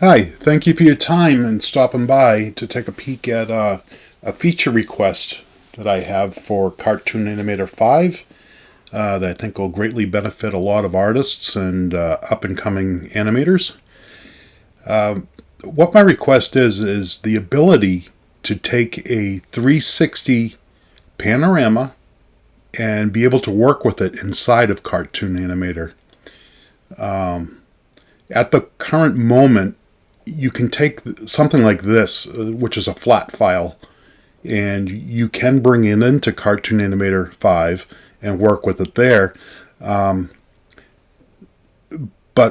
Hi, thank you for your time and stopping by to take a peek at a feature request that I have for Cartoon Animator 5 that I think will greatly benefit a lot of artists and up-and-coming animators. What my request is the ability to take a 360 panorama and be able to work with it inside of Cartoon Animator. At the current moment, you can take something like this, which is a flat file, and you can bring it into Cartoon Animator 5 and work with it there. But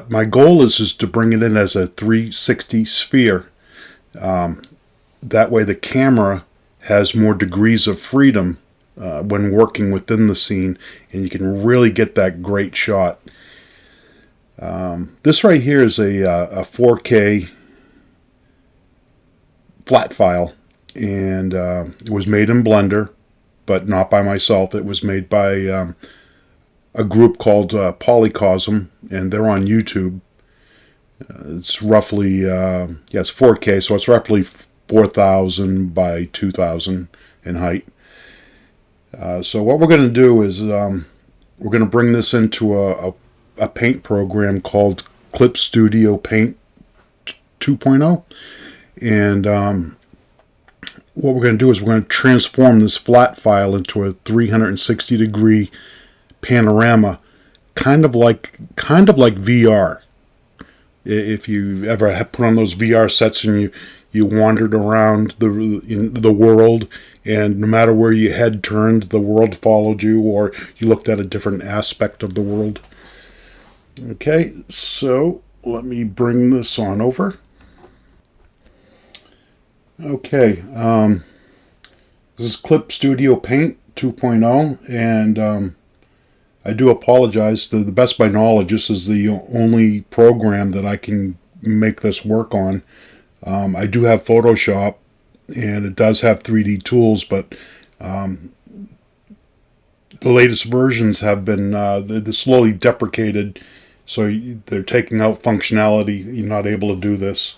my goal is to bring it in as a 360 sphere. That way the camera has more degrees of freedom when working within the scene, and you can really get that great shot. This right here is a 4K flat file, and it was made in Blender, but not by myself. It was made by a group called Polycosm, and they're on YouTube. It's roughly, it's 4K, so it's roughly 4,000 by 2,000 in height. So what we're going to do is we're going to bring this into a paint program called Clip Studio Paint 2.0. And what we're going to do is we're going to transform this flat file into a 360 degree panorama, kind of like VR. If you ever have put on those VR sets and you wandered around the world, and no matter where your head turned, the world followed you, or you looked at a different aspect of the world. Okay, so let me bring this on over. Okay, this is Clip Studio Paint 2.0, and I do apologize. To the best of my knowledge, this is the only program that I can make this work on. I do have Photoshop, and it does have 3D tools, but the latest versions have been they're slowly deprecated, so they're taking out functionality. You're not able to do this.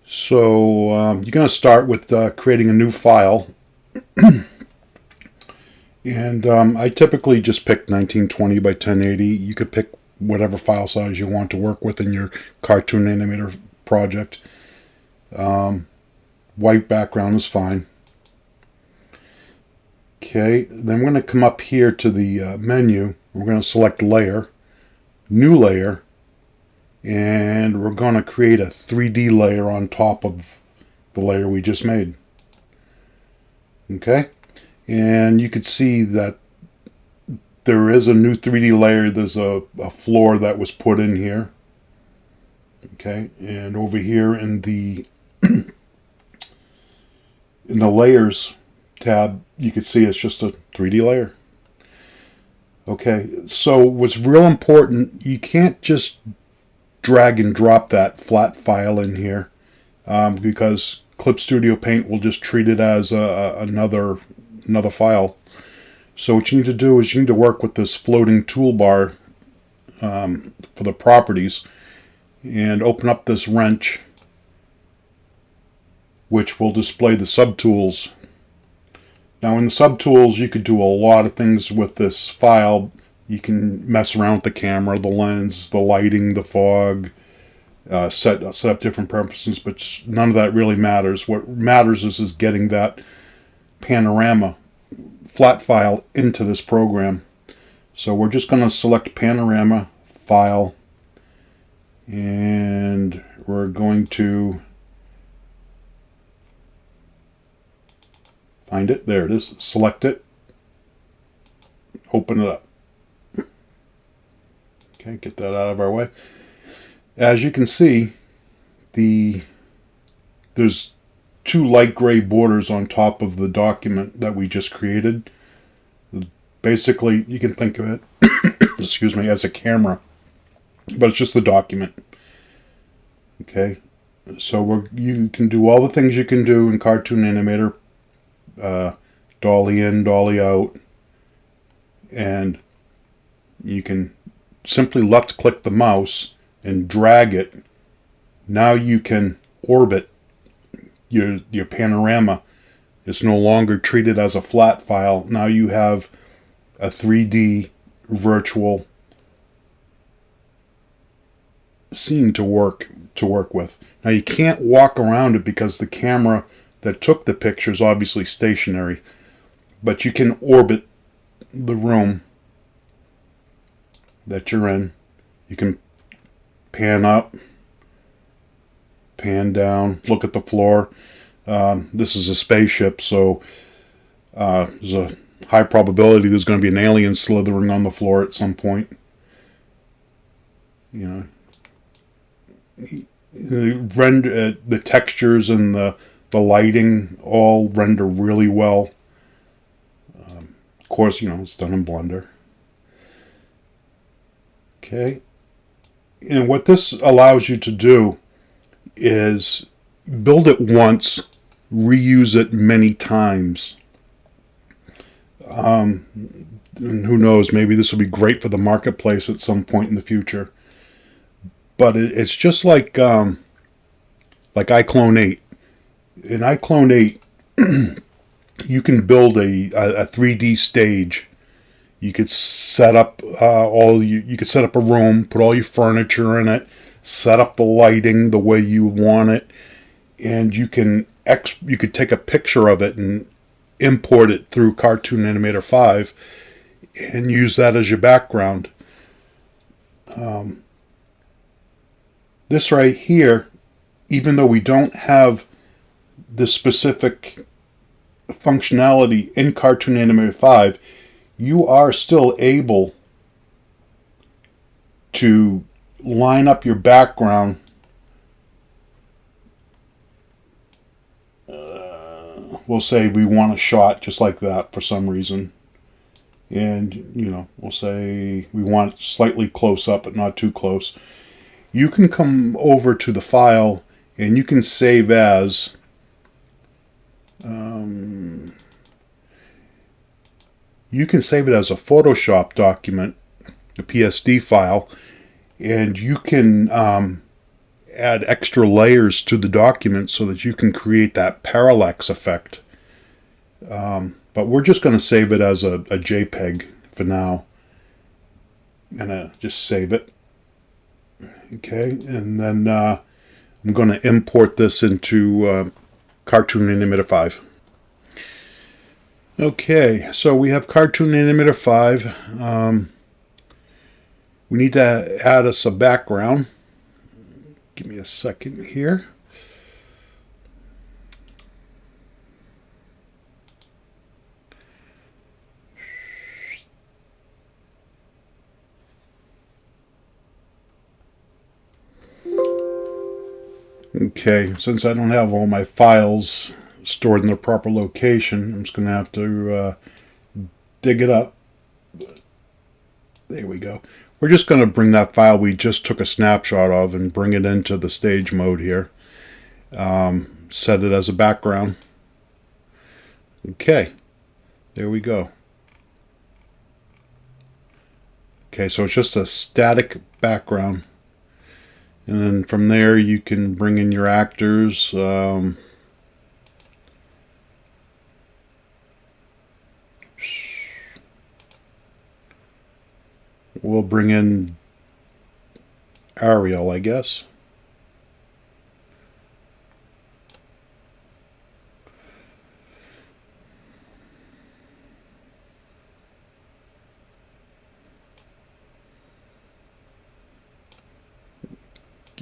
So you're going to start with creating a new file. And I typically just pick 1920 by 1080. You could pick whatever file size you want to work with in your Cartoon Animator project. White background is fine. Okay, then we're going to come up here to the menu. We're going to select Layer, New Layer, and we're going to create a 3D layer on top of the layer we just made. Okay, and you can see that there is a new 3D layer. There's a floor that was put in here. Okay, and over here in the in the layers tab, you can see it's just a 3D layer. Okay, so what's real important, you can't just drag and drop that flat file in here because Clip Studio Paint will just treat it as another file. So what you need to do is you need to work with this floating toolbar for the properties, and open up this wrench, which will display the subtools. Now in the subtools, you could do a lot of things with this file. You can mess around with the camera, the lens, the lighting, the fog, set up different preferences, but none of that really matters. What matters is getting that panorama flat file into this program. So we're just going to select panorama file, and we're going to find it. There it is. Select it. Open it up. Okay, get that out of our way. As you can see, there's two light gray borders on top of the document that we just created. Basically, you can think of it excuse me, as a camera, but it's just the document. Okay, so you can do all the things you can do in Cartoon Animator, dolly in, dolly out, and you can simply left click the mouse and drag it Now you can orbit your panorama. It's no longer treated as a flat file. Now you have a 3D virtual scene to work with. Now you can't walk around it because the camera that took the picture is obviously stationary, but you can orbit the room that you're in. You can pan up, pan down, look at the floor. This is a spaceship, so there's a high probability there's going to be an alien slithering on the floor at some point. You know, the textures and the lighting all render really well. Of course, it's done in Blender. Okay. And what this allows you to do is build it once, reuse it many times. And who knows, maybe this will be great for the marketplace at some point in the future. But it's just like iClone 8. In iClone 8, you can build a 3D stage. You could set up you could set up a room, put all your furniture in it, set up the lighting the way you want it, and you could take a picture of it and import it through Cartoon Animator 5 and use that as your background. This right here, even though we don't have the specific functionality in Cartoon Animator 5, you are still able to line up your background we'll say we want a shot just like that for some reason, and we'll say we want it slightly close up but not too close. You can come over to the file and you can save as you can save it as a Photoshop document, a PSD file, and you can add extra layers to the document so that you can create that parallax effect. But we're just going to save it as a JPEG for now. I'm going to just save it. Okay, and then I'm going to import this into Cartoon Animator 5. Okay, so we have Cartoon Animator 5. We need to add us a background. Give me a second here. Okay, since I don't have all my files stored in the proper location, I'm just going to have to dig it up. There we go. We're just going to bring that file we just took a snapshot of and bring it into the stage mode here. Set it as a background. Okay, there we go. Okay, so it's just a static background. And then from there you can bring in your actors. We'll bring in Ariel, I guess.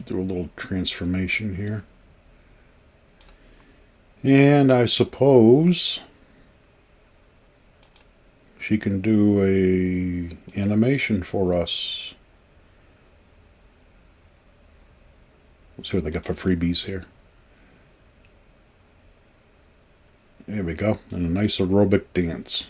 Do a little transformation here. And I suppose she can do a animation for us. Let's see what they got for freebies here. There we go. And a nice aerobic dance.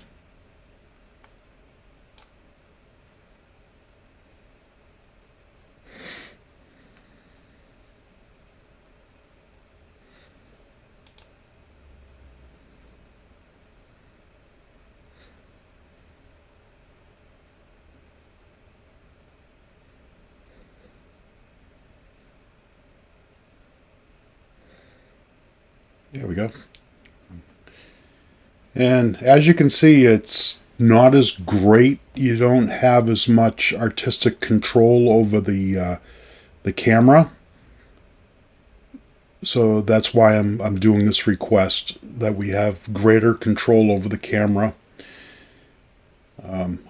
There we go. And as you can see, it's not as great. You don't have as much artistic control over the camera. So that's why I'm doing this request, that we have greater control over the camera.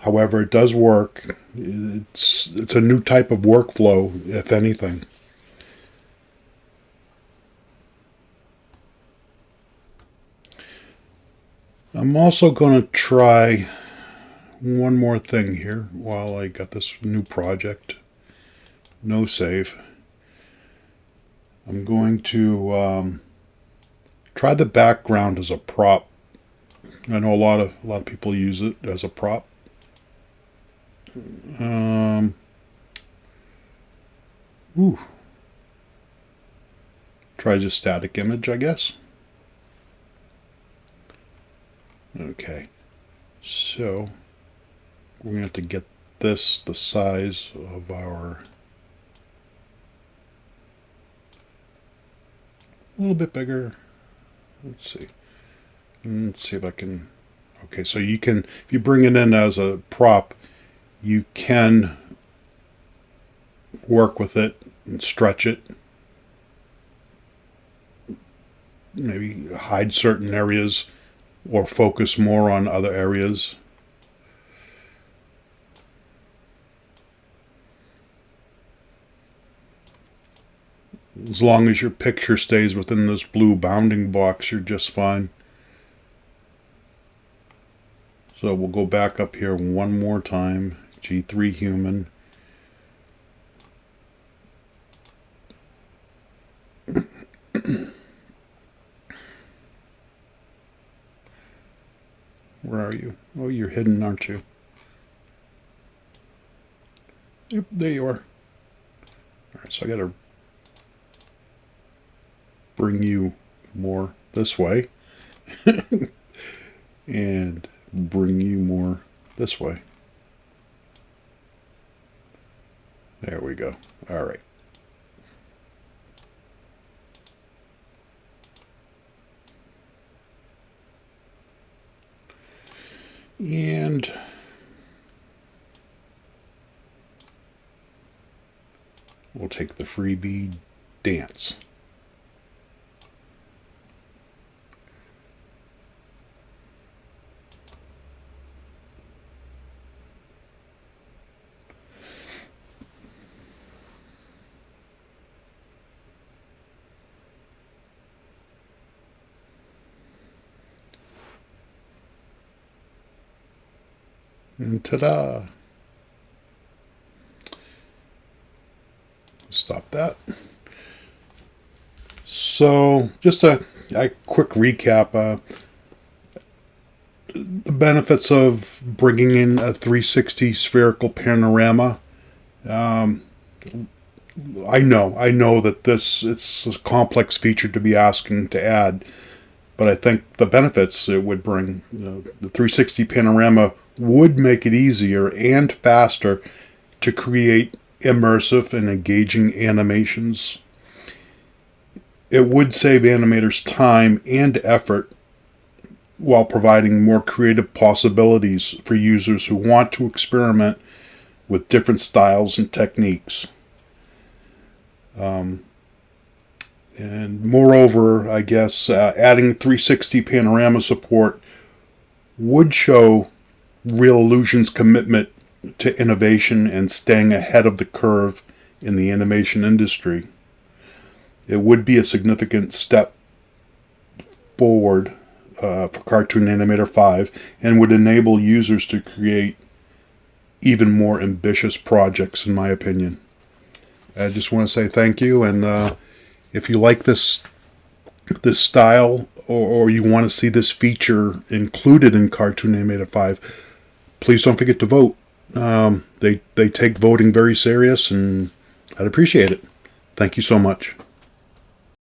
However, it does work. It's a new type of workflow, if anything. I'm also going to try one more thing here while I got this new project. No save. I'm going to try the background as a prop. I know a lot of people use it as a prop. Try just static image, I guess. Okay, so we're going to have to get this the size of our, a little bit bigger. Let's see if I can. Okay, so you can, if you bring it in as a prop, you can work with it and stretch it, maybe hide certain areas or focus more on other areas. As long as your picture stays within this blue bounding box, you're just fine. So we'll go back up here one more time. G3 human. Where are you? Oh, you're hidden, aren't you? Yep, there you are. Alright, so I gotta bring you more this way. And bring you more this way. There we go. Alright. And we'll take the freebie dance. And ta-da! Stop that. So, just a quick recap. The benefits of bringing in a 360 spherical panorama. I know that it's a complex feature to be asking to add, but I think the benefits it would bring, the 360 panorama would make it easier and faster to create immersive and engaging animations. It would save animators time and effort while providing more creative possibilities for users who want to experiment with different styles and techniques. And moreover, I guess adding 360 panorama support would show Real Illusion's commitment to innovation and staying ahead of the curve in the animation industry. It would be a significant step forward for Cartoon Animator 5 and would enable users to create even more ambitious projects, in my opinion. I just want to say thank you, and if you like this style or you want to see this feature included in Cartoon Animator 5, please don't forget to vote. They take voting very serious, and I'd appreciate it. Thank you so much.